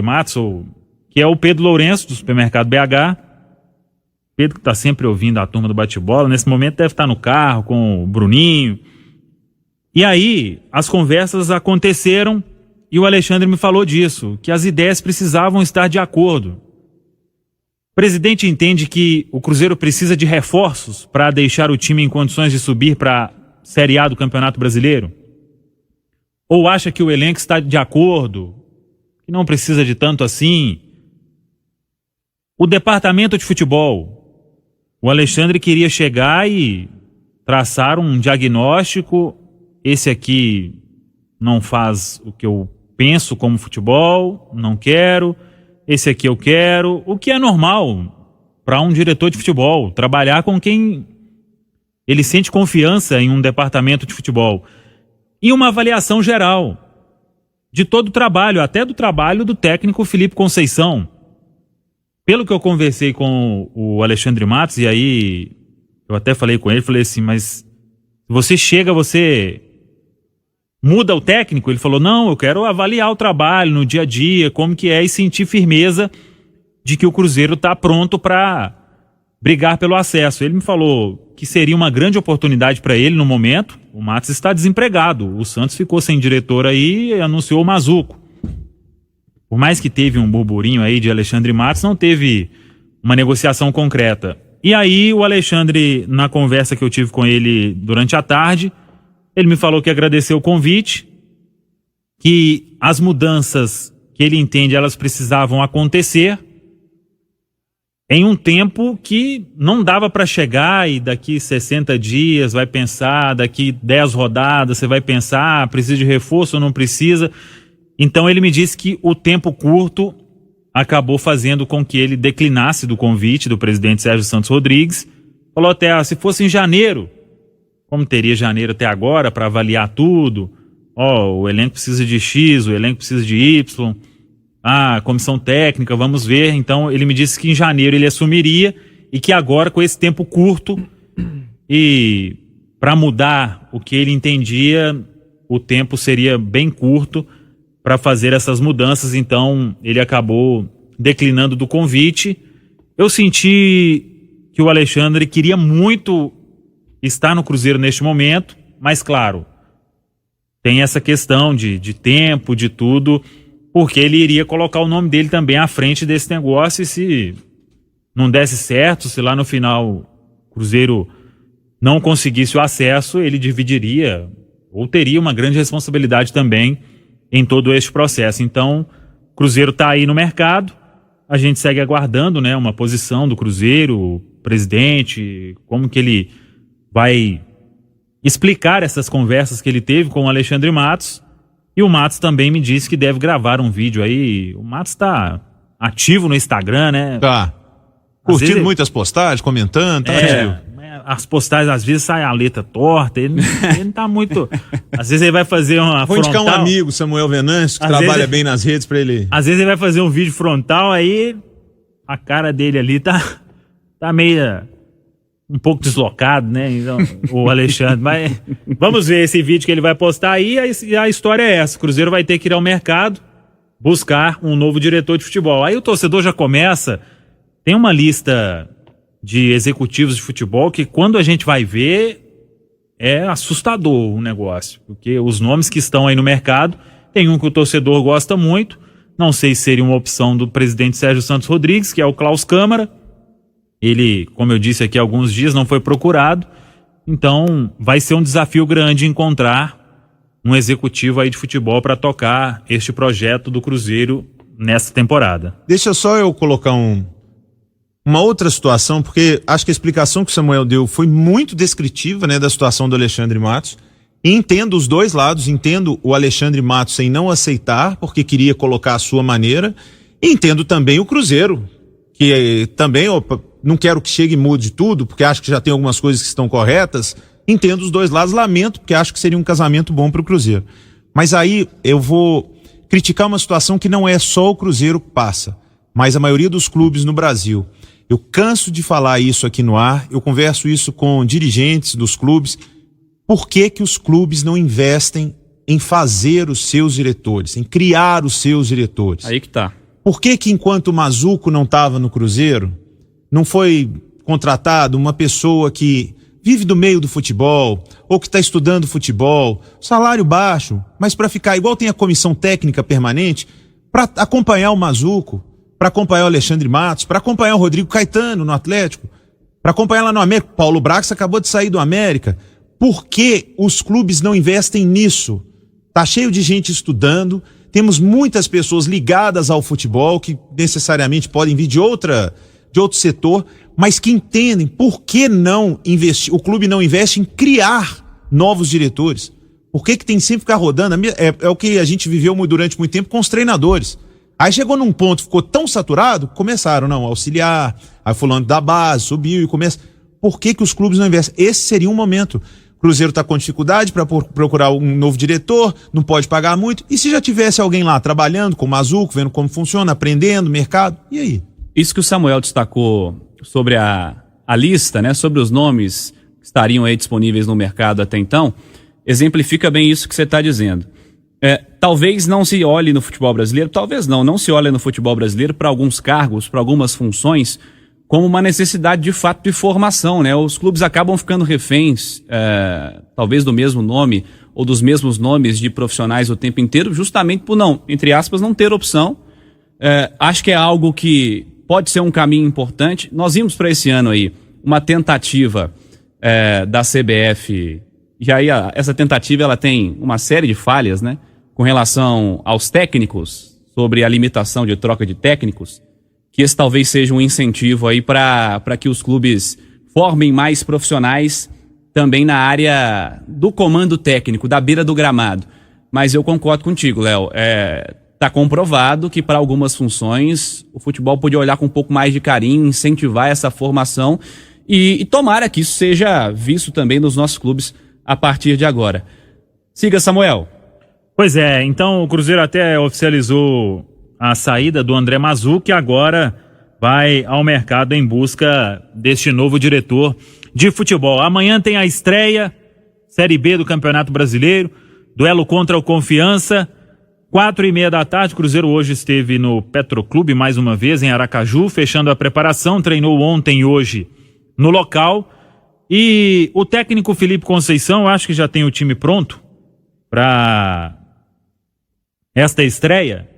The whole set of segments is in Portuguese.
Matos, que é o Pedro Lourenço, do Supermercado BH. Pedro que está sempre ouvindo a turma do bate-bola, nesse momento deve estar no carro com o Bruninho. E aí, as conversas aconteceram e o Alexandre me falou disso, que as ideias precisavam estar de acordo. O presidente entende que o Cruzeiro precisa de reforços para deixar o time em condições de subir para a Série A do Campeonato Brasileiro? Ou acha que o elenco está de acordo, que não precisa de tanto assim? O departamento de futebol, o Alexandre queria chegar e traçar um diagnóstico. Esse aqui não faz o que eu penso como futebol, não quero. Esse aqui eu quero. O que é normal para um diretor de futebol, trabalhar com quem ele sente confiança em um departamento de futebol. E uma avaliação geral de todo o trabalho, até do trabalho do técnico Felipe Conceição. Pelo que eu conversei com o Alexandre Matos, e aí eu até falei com ele, falei assim, mas você chega, você muda o técnico? Ele falou, não, eu quero avaliar o trabalho no dia a dia, como que é, e sentir firmeza de que o Cruzeiro está pronto para brigar pelo acesso. Ele me falou que seria uma grande oportunidade para ele no momento. O Matos está desempregado, o Santos ficou sem diretor aí e anunciou o Mazuco. Por mais que teve um burburinho aí de Alexandre Matos, não teve uma negociação concreta. E aí o Alexandre, na conversa que eu tive com ele durante a tarde, ele me falou que agradeceu o convite, que as mudanças que ele entende elas precisavam acontecer em um tempo que não dava para chegar e daqui 60 dias vai pensar, daqui 10 rodadas você vai pensar, precisa de reforço ou não precisa. Então ele me disse que o tempo curto acabou fazendo com que ele declinasse do convite do presidente Sérgio Santos Rodrigues. Falou até, se fosse em janeiro, como teria janeiro até agora para avaliar tudo, o elenco precisa de X, o elenco precisa de Y, a comissão técnica, vamos ver. Então ele me disse que em janeiro ele assumiria e que agora com esse tempo curto e para mudar o que ele entendia, o tempo seria bem curto para fazer essas mudanças, então ele acabou declinando do convite. Eu senti que o Alexandre queria muito estar no Cruzeiro neste momento, mas claro, tem essa questão de tempo, de tudo, porque ele iria colocar o nome dele também à frente desse negócio e se não desse certo, se lá no final o Cruzeiro não conseguisse o acesso, ele dividiria ou teria uma grande responsabilidade também em todo este processo. Então, o Cruzeiro está aí no mercado, a gente segue aguardando, né, uma posição do Cruzeiro, o presidente, como que ele vai explicar essas conversas que ele teve com o Alexandre Matos. E o Matos também me disse que deve gravar um vídeo aí. O Matos está ativo no Instagram, né? Tá. Curtindo muitas postagens, comentando, tá ativo. As postagens às vezes saem a letra torta, ele não tá muito... Às vezes ele vai fazer uma Vou frontal... indicar um amigo, Samuel Venâncio, que trabalha bem nas redes pra ele... Às vezes ele vai fazer um vídeo frontal, aí a cara dele ali tá meio... um pouco deslocado, né? Então, o Alexandre. Mas vamos ver esse vídeo que ele vai postar aí. A história é essa. O Cruzeiro vai ter que ir ao mercado buscar um novo diretor de futebol. Aí o torcedor já começa... Tem uma lista de executivos de futebol que quando a gente vai ver é assustador o negócio. Porque os nomes que estão aí no mercado, tem um que o torcedor gosta muito. Não sei se seria uma opção do presidente Sérgio Santos Rodrigues, que é o Klaus Câmara. Ele, como eu disse aqui há alguns dias, não foi procurado. Então, vai ser um desafio grande encontrar um executivo aí de futebol para tocar este projeto do Cruzeiro nessa temporada. Deixa só eu colocar uma outra situação, porque acho que a explicação que o Samuel deu foi muito descritiva, né, da situação do Alexandre Matos. E entendo os dois lados, entendo o Alexandre Matos em não aceitar, porque queria colocar a sua maneira. E entendo também o Cruzeiro, que também... não quero que chegue e mude tudo, porque acho que já tem algumas coisas que estão corretas. Entendo os dois lados, lamento, porque acho que seria um casamento bom para o Cruzeiro. Mas aí eu vou criticar uma situação que não é só o Cruzeiro que passa, mas a maioria dos clubes no Brasil. Eu canso de falar isso aqui no ar, eu converso isso com dirigentes dos clubes. Por que que os clubes não investem em fazer os seus diretores, em criar os seus diretores? Aí que tá. Por que enquanto o Mazuco não estava no Cruzeiro, não foi contratado uma pessoa que vive do meio do futebol, ou que está estudando futebol, salário baixo, mas para ficar igual tem a comissão técnica permanente, para acompanhar o Mazuco, para acompanhar o Alexandre Matos, para acompanhar o Rodrigo Caetano no Atlético, para acompanhar lá no América. Paulo Brax acabou de sair do América. Por que os clubes não investem nisso? Tá cheio de gente estudando, temos muitas pessoas ligadas ao futebol que necessariamente podem vir de outro setor, mas que entendem por que não investir, o clube não investe em criar novos diretores. Por que tem que sempre ficar rodando? É o que a gente viveu durante muito tempo com os treinadores. Aí chegou num ponto, ficou tão saturado, começaram, não, auxiliar, aí fulano da base, subiu e começa. Por que os clubes não investem? Esse seria um momento. O Cruzeiro está com dificuldade para procurar um novo diretor, não pode pagar muito. E se já tivesse alguém lá trabalhando com o Mazuco, vendo como funciona, aprendendo, mercado, e aí? Isso que o Samuel destacou sobre a lista, né, sobre os nomes que estariam aí disponíveis no mercado até então, exemplifica bem isso que você está dizendo. Talvez não se olhe no futebol brasileiro, não se olhe no futebol brasileiro para alguns cargos, para algumas funções, como uma necessidade de fato de formação, né? Os clubes acabam ficando reféns, talvez do mesmo nome ou dos mesmos nomes de profissionais o tempo inteiro, justamente por não, entre aspas, não ter opção. Acho que é algo que pode ser um caminho importante. Nós vimos para esse ano aí uma tentativa da CBF, e aí essa tentativa ela tem uma série de falhas, né? Com relação aos técnicos, sobre a limitação de troca de técnicos, que esse talvez seja um incentivo aí para que os clubes formem mais profissionais também na área do comando técnico, da beira do gramado. Mas eu concordo contigo, Léo. Está comprovado que para algumas funções o futebol podia olhar com um pouco mais de carinho, incentivar essa formação e tomara que isso seja visto também nos nossos clubes a partir de agora. Siga, Samuel. Pois é, então o Cruzeiro até oficializou a saída do André Mazuco, que agora vai ao mercado em busca deste novo diretor de futebol. Amanhã tem a estreia, Série B do Campeonato Brasileiro, duelo contra o Confiança, 4:30 da tarde. O Cruzeiro hoje esteve no Petroclube mais uma vez, em Aracaju, fechando a preparação, treinou ontem e hoje no local. E o técnico Felipe Conceição, eu acho que já tem o time pronto para esta estreia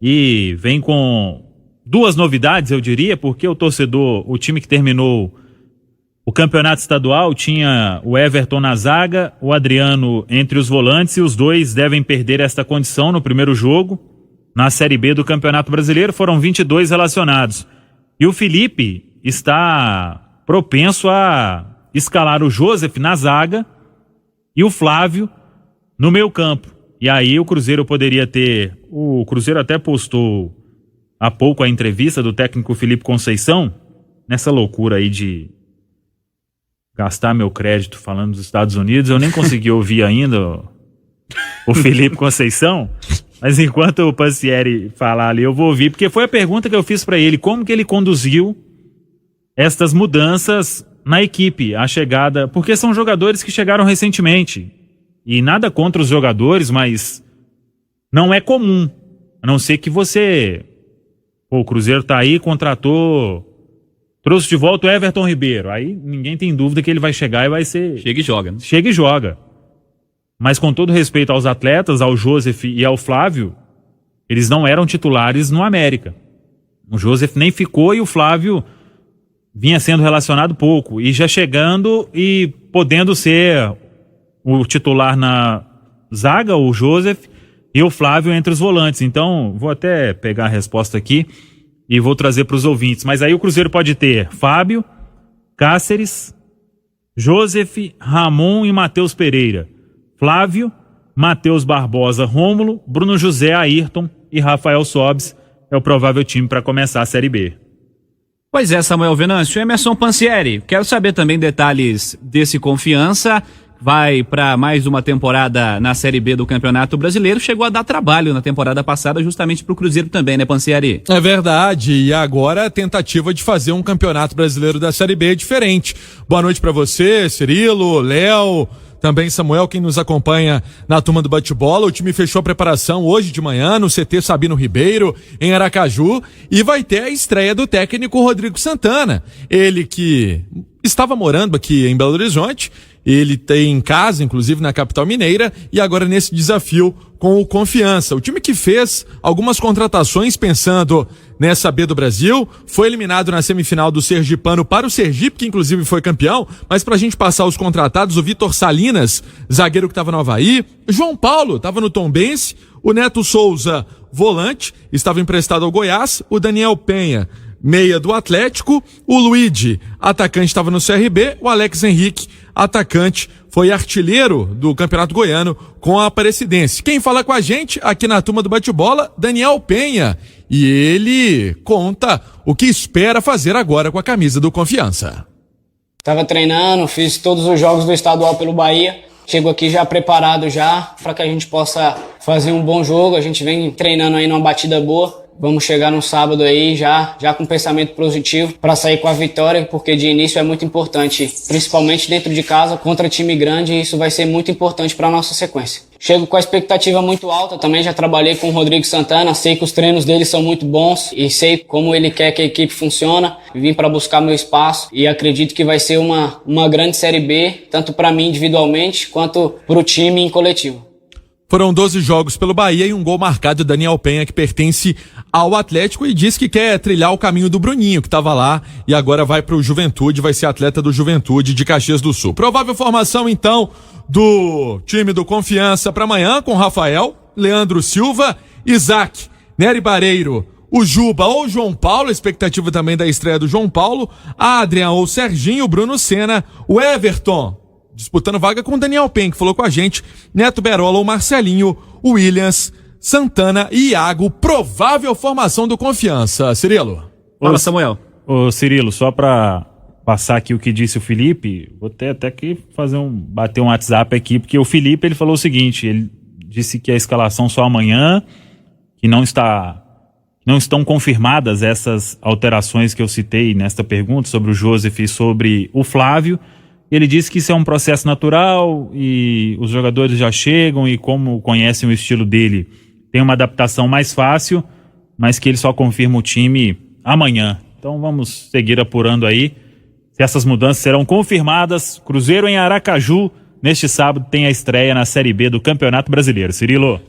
e vem com duas novidades, eu diria, porque o time que terminou o campeonato estadual tinha o Everton na zaga, o Adriano entre os volantes, e os dois devem perder esta condição no primeiro jogo. Na Série B do Campeonato Brasileiro foram 22 relacionados. E o Felipe está propenso a escalar o Joseph na zaga e o Flávio no meio campo. E aí o Cruzeiro poderia ter... O Cruzeiro até postou há pouco a entrevista do técnico Felipe Conceição, nessa loucura aí de gastar meu crédito falando dos Estados Unidos. Eu nem consegui ouvir ainda o Felipe Conceição, mas enquanto o Pansieri falar ali, eu vou ouvir, porque foi a pergunta que eu fiz para ele, como que ele conduziu estas mudanças na equipe, a chegada, porque são jogadores que chegaram recentemente, e nada contra os jogadores, mas não é comum, a não ser que o Cruzeiro tá aí, trouxe de volta o Everton Ribeiro, aí ninguém tem dúvida que ele vai chegar e vai ser... Chega e joga, né? Chega e joga. Mas com todo respeito aos atletas, ao Joseph e ao Flávio, eles não eram titulares no América. O Joseph nem ficou e o Flávio vinha sendo relacionado pouco. E já chegando e podendo ser o titular na zaga, o Joseph, e o Flávio entre os volantes. Então, vou até pegar a resposta aqui e vou trazer para os ouvintes. Mas aí o Cruzeiro pode ter Fábio, Cáceres, Joseph, Ramon e Matheus Pereira. Flávio, Matheus Barbosa, Rômulo, Bruno José, Ayrton e Rafael Sobis é o provável time para começar a Série B. Pois é, Samuel Venâncio. Emerson Pansieri, quero saber também detalhes desse Confiança. Vai para mais uma temporada na Série B do Campeonato Brasileiro. Chegou a dar trabalho na temporada passada justamente para o Cruzeiro também, né, Pansieri? É verdade, e agora a tentativa de fazer um Campeonato Brasileiro da Série B diferente. Boa noite para você, Cirilo, Léo, Também Samuel, quem nos acompanha na turma do bate-bola. O time fechou a preparação hoje de manhã no CT Sabino Ribeiro, em Aracaju, e vai ter a estreia do técnico Rodrigo Santana. Ele que estava morando aqui em Belo Horizonte, ele tem casa, inclusive, na capital mineira, e agora nesse desafio com o Confiança. O time que fez algumas contratações pensando nessa B do Brasil, foi eliminado na semifinal do Sergipano para o Sergipe, que inclusive foi campeão, mas pra gente passar os contratados, o Vitor Salinas, zagueiro que estava no Avaí, João Paulo estava no Tombense, o Neto Souza, volante, estava emprestado ao Goiás, o Daniel Penha, meia do Atlético, o Luigi, atacante, estava no CRB, o Alex Henrique, atacante, foi artilheiro do Campeonato Goiano com a Aparecidense. Quem fala com a gente aqui na turma do bate-bola, Daniel Penha, e ele conta o que espera fazer agora com a camisa do Confiança. Tava treinando, fiz todos os jogos do estadual pelo Bahia. Chego aqui já preparado já para que a gente possa fazer um bom jogo. A gente vem treinando aí numa batida boa. Vamos chegar no sábado aí já com pensamento positivo para sair com a vitória, porque de início é muito importante, principalmente dentro de casa, contra time grande, e isso vai ser muito importante para a nossa sequência. Chego com a expectativa muito alta, também já trabalhei com o Rodrigo Santana, sei que os treinos dele são muito bons e sei como ele quer que a equipe funcione. Vim para buscar meu espaço e acredito que vai ser uma grande Série B, tanto para mim individualmente quanto para o time em coletivo. Foram 12 jogos pelo Bahia e um gol marcado do Daniel Penha, que pertence ao Atlético, e diz que quer trilhar o caminho do Bruninho, que estava lá e agora vai pro Juventude, vai ser atleta do Juventude de Caxias do Sul. Provável formação, então, do time do Confiança para amanhã, com Rafael, Leandro Silva, Isaac, Nery Bareiro, o Juba ou João Paulo, expectativa também da estreia do João Paulo, Adrian ou Serginho, Bruno Senna, o Everton, disputando vaga com o Daniel Penha, que falou com a gente, Neto Berola, o Marcelinho, o Williams, Santana e Iago, provável formação do Confiança. Cirilo. Fala, Samuel. Ô Cirilo, só pra passar aqui o que disse o Felipe, vou ter até que bater um WhatsApp aqui, porque o Felipe, ele falou o seguinte, ele disse que a escalação só amanhã, que não estão confirmadas essas alterações que eu citei nesta pergunta sobre o Joseph e sobre o Flávio. Ele disse que isso é um processo natural e os jogadores já chegam e, como conhecem o estilo dele, tem uma adaptação mais fácil, mas que ele só confirma o time amanhã. Então vamos seguir apurando aí se essas mudanças serão confirmadas. Cruzeiro em Aracaju, neste sábado, tem a estreia na Série B do Campeonato Brasileiro. Cirilo.